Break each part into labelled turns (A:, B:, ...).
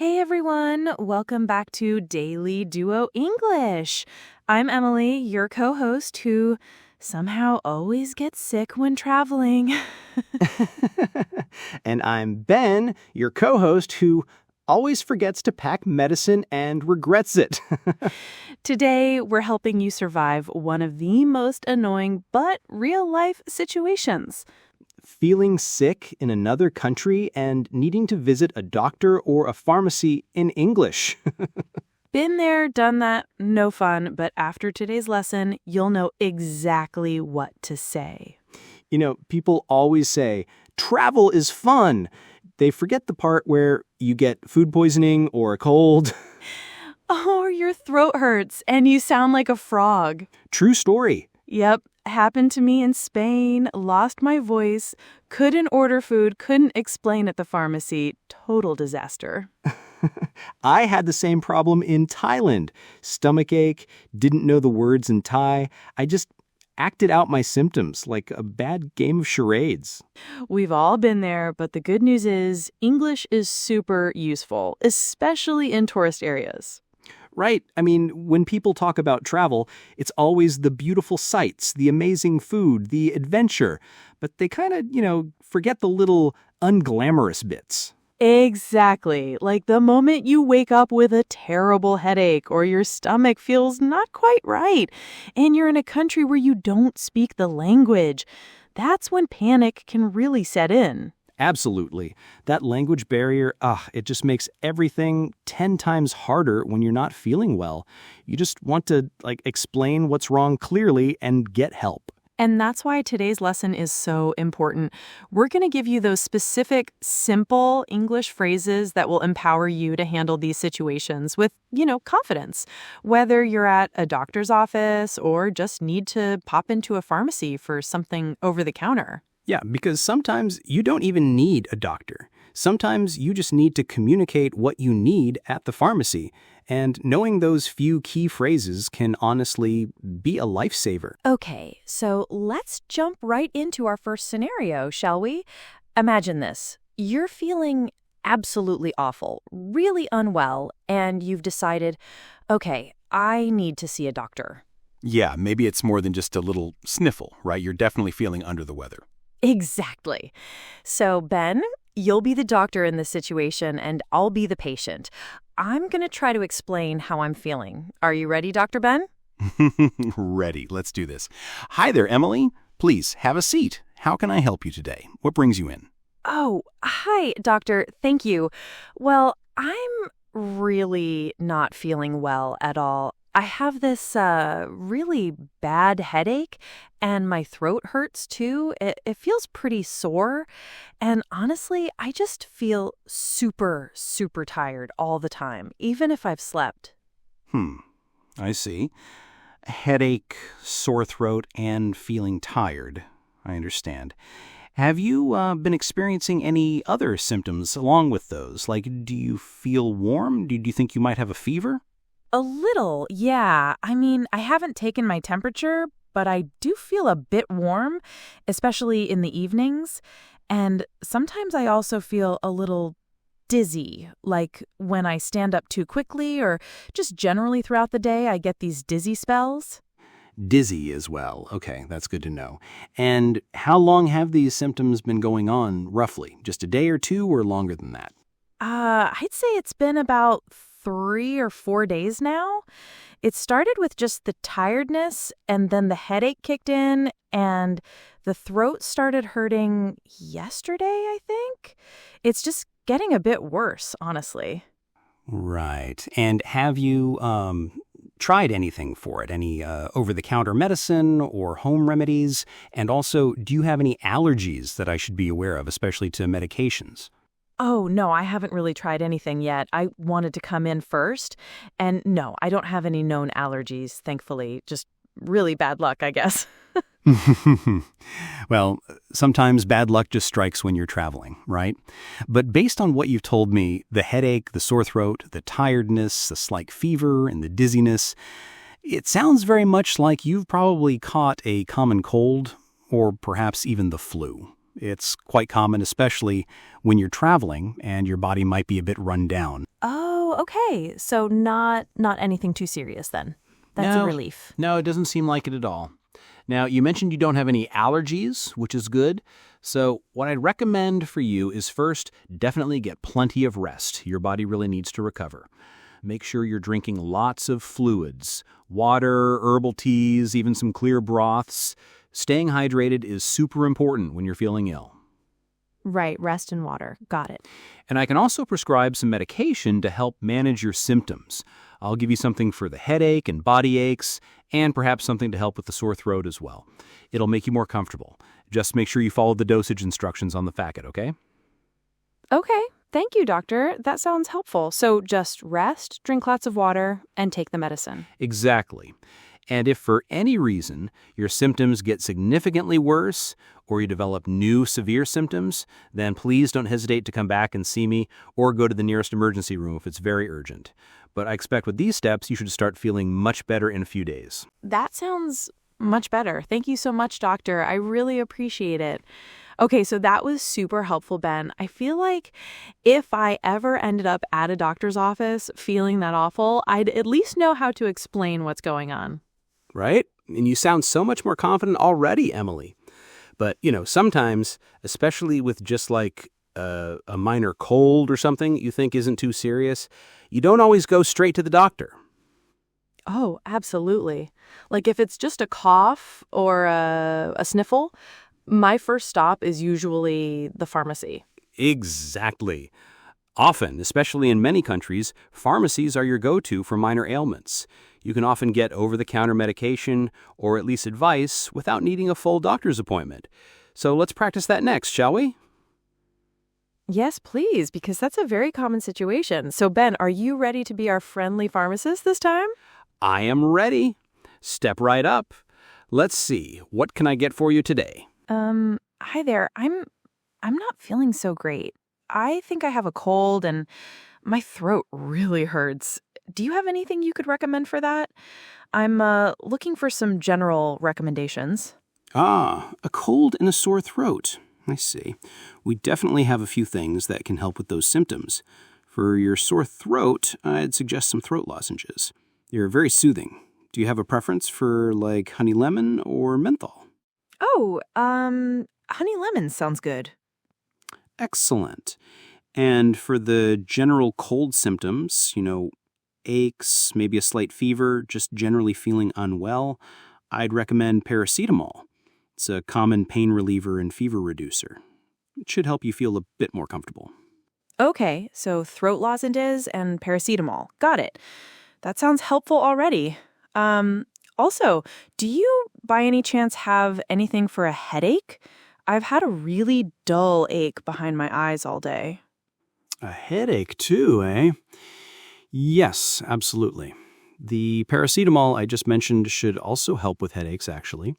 A: Hey everyone, welcome back to Daily Duo English. I'm Emily, your co-host who somehow always gets sick when traveling.
B: And I'm Ben, your co-host who always forgets to pack medicine and regrets it.
A: Today, we're helping you survive one of the most annoying but real-life situations.
B: Feeling sick in another country and needing to visit a doctor or a pharmacy in English.
A: Been there, done that, no fun, but after today's lesson, you'll know exactly what to say.
B: You know, people always say, travel is fun. They forget the part where you get food poisoning or a cold.
A: Or your throat hurts and you sound like a frog.
B: True story.
A: Yep, happened to me in Spain, lost my voice, couldn't order food, couldn't explain at the pharmacy. Total disaster.
B: I had the same problem in Thailand. Stomachache, didn't know the words in Thai. I just acted out my symptoms like a bad game of charades.
A: We've all been there, but the good news is English is super useful, especially in tourist areas.
B: Right. I mean, when people talk about travel, it's always the beautiful sights, the amazing food, the adventure. But they kind of, forget the little unglamorous bits.
A: Exactly. Like the moment you wake up with a terrible headache or your stomach feels not quite right and you're in a country where you don't speak the language, that's when panic can really set in.
B: Absolutely. That language barrier, it just makes everything 10 times harder when you're not feeling well. You just want to, explain what's wrong clearly and get help.
A: And that's why today's lesson is so important. We're going to give you those specific, simple English phrases that will empower you to handle these situations with, confidence. Whether you're at a doctor's office or just need to pop into a pharmacy for something over the counter.
B: Yeah, because sometimes you don't even need a doctor. Sometimes you just need to communicate what you need at the pharmacy. And knowing those few key phrases can honestly be a lifesaver.
A: Okay, so let's jump right into our first scenario, shall we? Imagine this. You're feeling absolutely awful, really unwell, and you've decided, okay, I need to see a doctor.
C: Yeah, maybe it's more than just a little sniffle, right? You're definitely feeling under the weather.
A: Exactly. So, Ben, you'll be the doctor in this situation, and I'll be the patient. I'm going to try to explain how I'm feeling. Are you ready, Dr. Ben?
C: Ready. Let's do this. Hi there, Emily. Please, have a seat. How can I help you today? What brings you in?
A: Oh, hi, doctor. Thank you. Well, I'm really not feeling well at all. I have this really bad headache, and my throat hurts too. It feels pretty sore, and honestly, I just feel super, super tired all the time, even if I've slept.
C: I see. Headache, sore throat, and feeling tired. I understand. Have you been experiencing any other symptoms along with those? Like, do you feel warm? Do you think you might have a fever?
A: A little, yeah. I mean, I haven't taken my temperature, but I do feel a bit warm, especially in the evenings. And sometimes I also feel a little dizzy, like when I stand up too quickly or just generally throughout the day, I get these dizzy spells.
B: Dizzy as well. Okay, that's good to know. And how long have these symptoms been going on, roughly? Just a day or two or longer than that?
A: I'd say it's been about 3 or 4 days now. It started with just the tiredness, and then the headache kicked in, and the throat started hurting yesterday, I think. It's just getting a bit worse, honestly.
B: Right. And have you tried anything for it? Any over-the-counter medicine or home remedies? And also, do you have any allergies that I should be aware of, especially to medications?
A: Oh, no, I haven't really tried anything yet. I wanted to come in first. And no, I don't have any known allergies, thankfully. Just really bad luck, I guess.
B: Well, sometimes bad luck just strikes when you're traveling, right? But based on what you've told me, the headache, the sore throat, the tiredness, the slight fever, and the dizziness, it sounds very much like you've probably caught a common cold or perhaps even the flu. It's quite common, especially when you're traveling and your body might be a bit run down.
A: Oh, okay. So not anything too serious then. That's a relief.
C: No, it doesn't seem like it at all. Now, you mentioned you don't have any allergies, which is good. So what I'd recommend for you is first, definitely get plenty of rest. Your body really needs to recover. Make sure you're drinking lots of fluids, water, herbal teas, even some clear broths. Staying hydrated is super important when you're feeling ill.
A: Right, rest and water. Got it.
C: And I can also prescribe some medication to help manage your symptoms. I'll give you something for the headache and body aches, and perhaps something to help with the sore throat as well. It'll make you more comfortable. Just make sure you follow the dosage instructions on the packet, okay?
A: Okay. Thank you, doctor. That sounds helpful. So just rest, drink lots of water, and take the medicine.
C: Exactly. And if for any reason your symptoms get significantly worse or you develop new severe symptoms, then please don't hesitate to come back and see me or go to the nearest emergency room if it's very urgent. But I expect with these steps, you should start feeling much better in a few days.
A: That sounds much better. Thank you so much, doctor. I really appreciate it. Okay, so that was super helpful, Ben. I feel like if I ever ended up at a doctor's office feeling that awful, I'd at least know how to explain what's going on.
B: Right? And you sound so much more confident already, Emily. But, sometimes, especially with just like a minor cold or something you think isn't too serious, you don't always go straight to the doctor.
A: Oh, absolutely. Like if it's just a cough or a sniffle, my first stop is usually the pharmacy.
B: Exactly. Often, especially in many countries, pharmacies are your go-to for minor ailments. You can often get over-the-counter medication or at least advice without needing a full doctor's appointment. So let's practice that next, shall we?
A: Yes, please, because that's a very common situation. So, Ben, are you ready to be our friendly pharmacist this time?
B: I am ready. Step right up. Let's see. What can I get for you today?
A: Hi there. I'm not feeling so great. I think I have a cold and my throat really hurts. Do you have anything you could recommend for that? I'm looking for some general recommendations.
B: Ah, a cold and a sore throat. I see. We definitely have a few things that can help with those symptoms. For your sore throat, I'd suggest some throat lozenges. They're very soothing. Do you have a preference for, like, honey lemon or menthol?
A: Oh, honey lemon sounds good.
B: Excellent. And for the general cold symptoms, aches, maybe a slight fever, just generally feeling unwell, I'd recommend paracetamol. It's a common pain reliever and fever reducer. It should help you feel a bit more comfortable.
A: Okay, so throat lozenges and paracetamol. Got it. That sounds helpful already. Also, do you by any chance have anything for a headache? I've had a really dull ache behind my eyes all day.
B: A headache too, eh? Yes, absolutely. The paracetamol I just mentioned should also help with headaches, actually.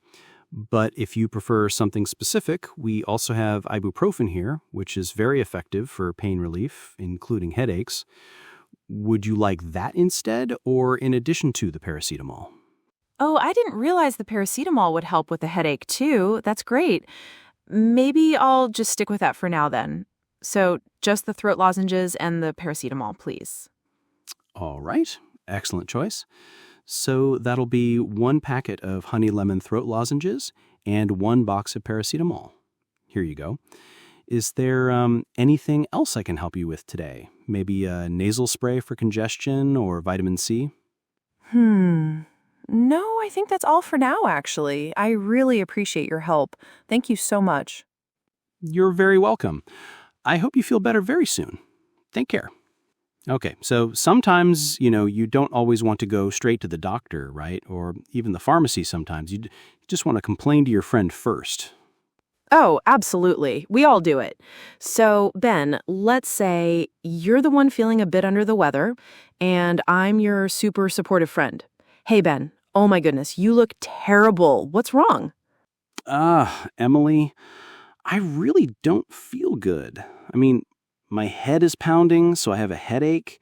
B: But if you prefer something specific, we also have ibuprofen here, which is very effective for pain relief, including headaches. Would you like that instead, or in addition to the paracetamol?
A: Oh, I didn't realize the paracetamol would help with the headache too. That's great. Maybe I'll just stick with that for now then. So just the throat lozenges and the paracetamol, please.
B: All right. Excellent choice. So that'll be 1 packet of honey lemon throat lozenges and 1 box of paracetamol. Here you go. Is there anything else I can help you with today? Maybe a nasal spray for congestion or vitamin C?
A: No, I think that's all for now, actually. I really appreciate your help. Thank you so much.
B: You're very welcome. I hope you feel better very soon. Take care. Okay, so sometimes, you don't always want to go straight to the doctor, right? Or even the pharmacy sometimes. You just want to complain to your friend first.
A: Oh, absolutely. We all do it. So, Ben, let's say you're the one feeling a bit under the weather, and I'm your super supportive friend. Hey, Ben, oh my goodness, you look terrible. What's wrong?
B: Emily, I really don't feel good. I mean, my head is pounding, so I have a headache.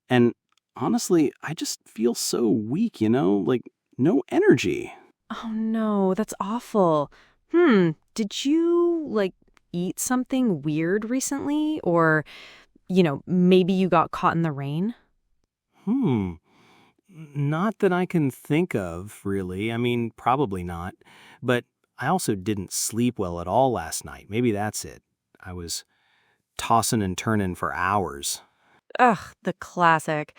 B: And honestly, I just feel so weak, like no energy.
A: Oh no, that's awful. Did you, eat something weird recently? Or, maybe you got caught in the rain?
B: Not that I can think of, really. I mean, probably not. But I also didn't sleep well at all last night. Maybe that's it. I was tossing and turning for hours.
A: Ugh, the classic.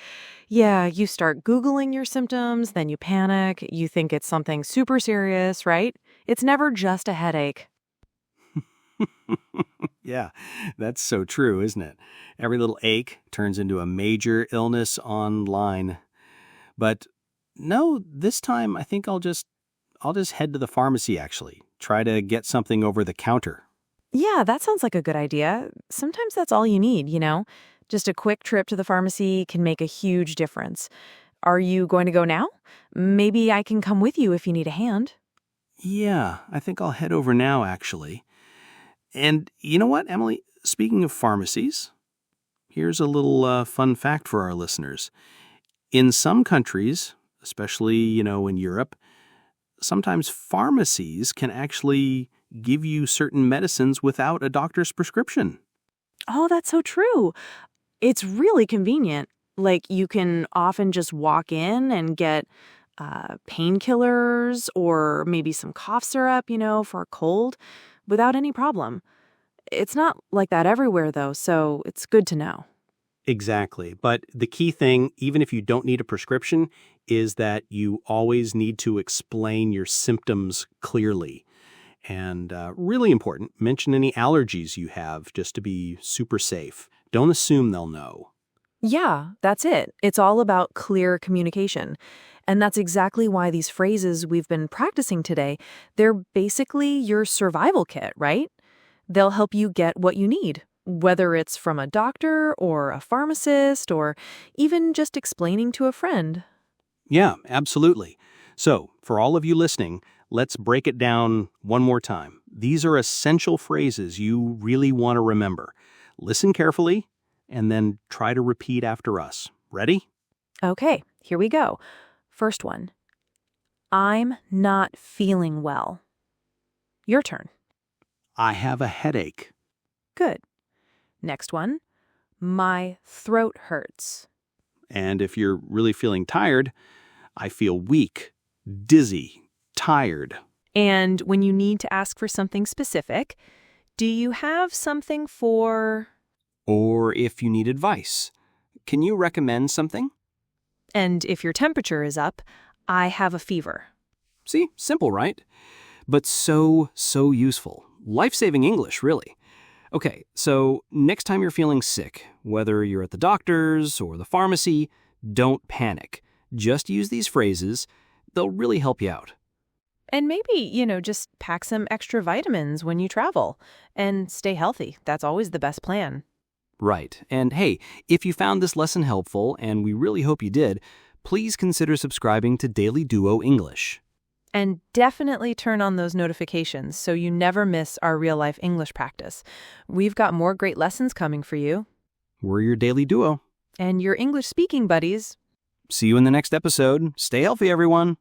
A: Yeah, you start Googling your symptoms, then you panic, you think it's something super serious, right? It's never just a headache.
B: Yeah, that's so true, isn't it? Every little ache turns into a major illness online. But no, this time I think I'll just head to the pharmacy actually. Try to get something over the counter.
A: Yeah, that sounds like a good idea. Sometimes that's all you need. Just a quick trip to the pharmacy can make a huge difference. Are you going to go now? Maybe I can come with you if you need a hand.
B: Yeah, I think I'll head over now actually. And you know what, Emily? Speaking of pharmacies, here's a little fun fact for our listeners. In some countries, especially, in Europe, sometimes pharmacies can actually give you certain medicines without a doctor's prescription.
A: Oh, that's so true. It's really convenient. Like, you can often just walk in and get painkillers or maybe some cough syrup, for a cold without any problem. It's not like that everywhere, though, so it's good to know.
B: Exactly. But the key thing, even if you don't need a prescription, is that you always need to explain your symptoms clearly. And really important, mention any allergies you have just to be super safe. Don't assume they'll know.
A: Yeah, that's it. It's all about clear communication. And that's exactly why these phrases we've been practicing today, they're basically your survival kit, right? They'll help you get what you need, whether it's from a doctor or a pharmacist or even just explaining to a friend.
B: Yeah, absolutely. So, for all of you listening, let's break it down one more time. These are essential phrases you really want to remember. Listen carefully, and then try to repeat after us. Ready?
A: Okay, here we go. First one. I'm not feeling well. Your turn.
B: I have a headache.
A: Good. Next one. My throat hurts.
B: And if you're really feeling tired, I feel weak, dizzy, tired.
A: And when you need to ask for something specific, do you have something for...
B: Or if you need advice, can you recommend something?
A: And if your temperature is up, I have a fever.
B: See, simple, right? But so useful. Life-saving English, really. Okay, so next time you're feeling sick, whether you're at the doctor's or the pharmacy, don't panic. Just use these phrases. They'll really help you out.
A: And maybe, just pack some extra vitamins when you travel and stay healthy. That's always the best plan.
B: Right. And hey, if you found this lesson helpful, and we really hope you did, please consider subscribing to Daily Duo English.
A: And definitely turn on those notifications so you never miss our real-life English practice. We've got more great lessons coming for you.
B: We're your Daily Duo.
A: And your English-speaking buddies.
B: See you in the next episode. Stay healthy, everyone.